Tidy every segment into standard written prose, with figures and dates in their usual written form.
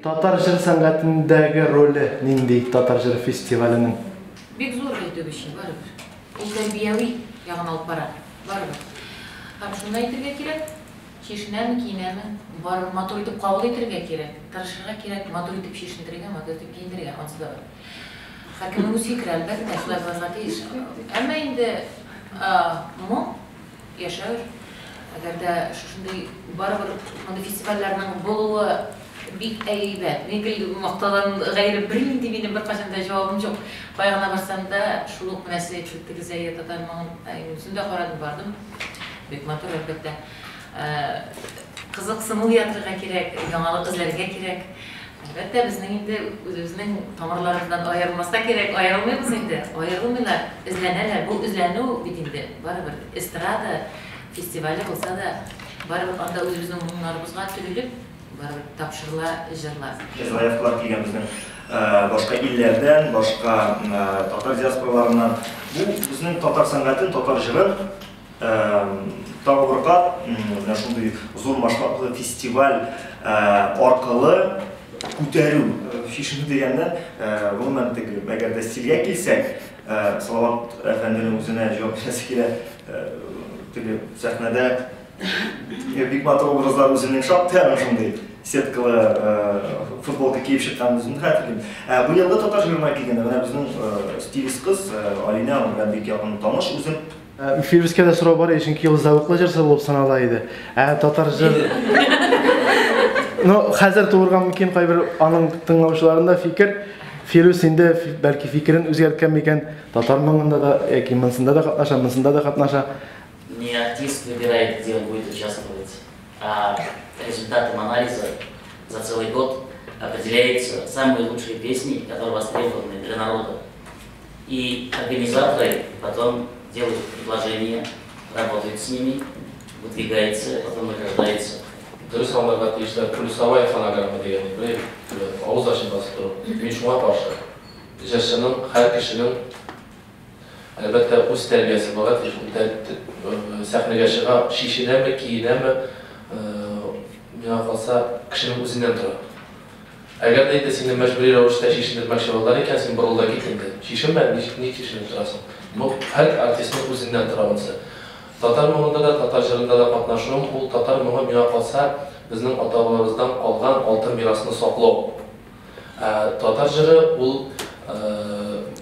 Татар жыр сәнгатендәге роле нинди татар жыр фестиваленең? Бик зур итүбеши барыбер. Ул тәрбияви ягын алып бара. Барыбер. Һәм шуны әйтергә кирәк, чишенәме, киенәме, бар матур итеп кабул итәргә кирәк, тырышырга кирәк, матур итеп чишендерергә, матур итеп киендерергә, анысы да бар. Һәркемнең үз фикере, әлбәттә, шулай булырга тиеш. Әмма инде моң яшәү, әгәрдә шушындай барыбер мондай фестивальләрнең булуы бик әйбәт. Мин мактадан гайры бер нинди минем беркайчан да җавабым юк. Кайгына барсам да шул ук мөнәсәбәтле Зәйя татармагын үзендә карадым бардым. Бик матур әлбәттә. Кызыксыну ятырга кирәк, яңалык эзләргә кирәк. Әлбәттә безнең инде үзебезнең тамырларыбыздан аерылмаска кирәк. Аерылмыйбыз инде. Аерылмыйлар, эзләнәләр. Бу эзләнү бит инде барыбер эстрада фестивале булса да барыбер анда үзебезнең моңнарыбызга төшелеп барыбер тапшырыла җырлар. Заявкалар килгән безнең башка илләрдән, башка татар диаспораларыннан. Бу безнең татар сәнгатен, татар җырын тагы бер кат шундый зур масштаблы фестиваль аркылы күтәрү. Фишинг дигәндә, гомумән теге әгәр дә стильгә килсәк, Салават әфәнденең үзенә җавап бирәсе килә. Теге сәхнәдә бик матур образлар үзенең шаптан шундый сеткалы футболка киеп чыккан үзен хәтерлим. Бу елда татар җырына килгәндә менә безнең стилист кыз Алина белән бик якын таныш үзем. Фирузка да сорау бар, чөнки ул зәвыклы җырчы булып санала иде. Татар җыр хәзер туырган мөмкин кайбер аның тыңлаучыларында фикер, Фируз инде бәлки фикерен үзгәрткән микән, татар моңында да яки монсында да катнаша, монсында да катнаша. Не артист выбирает, где он будет участвовать, а результатом анализа за целый год определяются самые лучшие песни, которые востребованы для народа. И организаторы потом делают предложения, работают с ними, выдвигается, потом награждается. Дұрыс алларға тиішлер плюсовая фонограмма дегенді білейік, ауыз ашын басып тұрып, мен шуңа қаршы. Жыршының, һәр кішінің әлбәттә үз тәрбиясы бар, сәхнәгә чыга, шишенәме, киенәме, миңа калса кешенең үзеннән тора. Әгәр дә сине мәҗбүри рәвештә шишендермәкче булалар икән, син борылда кит инде. Шишенмә, ник шишенеп торасың? Бу һәр артистның үзеннән тора монысы. Татар моңында да, татар җырында да катнашуым, ул татар моңы миңа калса безнең ата-бабабыздан калган алтын мирасны саклау. Татар җыры ул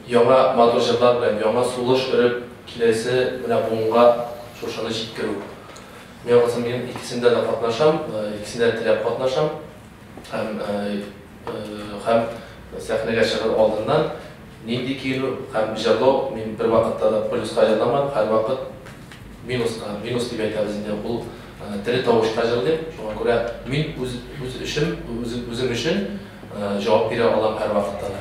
яңа матур җырлар белән, яңа сулыш өреп киләсе менә буңга шушыны җиткерү. Миңа калса мин икесендә дә катнашам, икесендә дә теләп катнашам. Һәм сәхнәгә чыгыр алдыннан нинди киенү һәм җырлау мин бер вакытта да плюска җырламам, һәр вакыт минус дип әйтәбез инде. Ул тере тавышка җырлыйм. Шуңа күрә мин үзем өчен җавап бирә алам һәр вакытта да.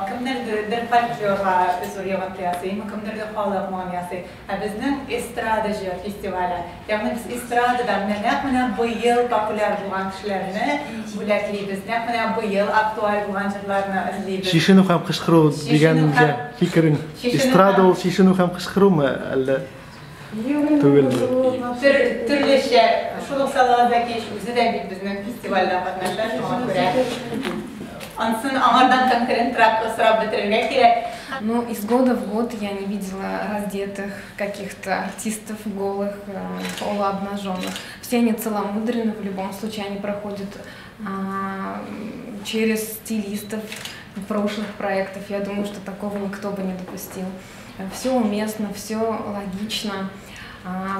Кемнәрдер бер фольклорга зурыган ясыймы, кемнәрдер халык моңын ясый. Безнең эстрада җыр фестивале. Ягъни без эстрададан менә быел популяр булган кешеләрне бүләклибез. Менә быел актуаль булган җырларны эзлибез. Шишенү һәм кычкыру дигәнгә фикерең. Эстрада ул шишенү һәм кычкырумы әллә? Төрлечә шул салада кеш үзе дә бит безнең фестивальдә катнаша, шуңа күрә. Ансын аңардан конкурентрак сорап бетерергә кирәк. Ну, из года в год я не видела раздетых каких-то артистов голых, полуобнаженных. Все они целомудренны, в любом случае они проходят через стилистов прошлых проектов. Я думаю, что такого никто бы не допустил. Все уместно, все логично.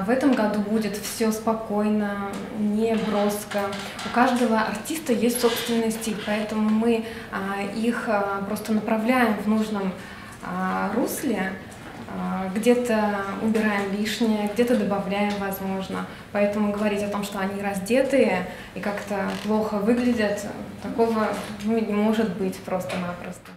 В этом году будет все спокойно, не броско. У каждого артиста есть собственный стиль, поэтому мы их просто направляем в нужном русле. Где-то убираем лишнее, где-то добавляем, возможно. Поэтому говорить о том, что они раздетые и как-то плохо выглядят, такого не может быть просто-напросто.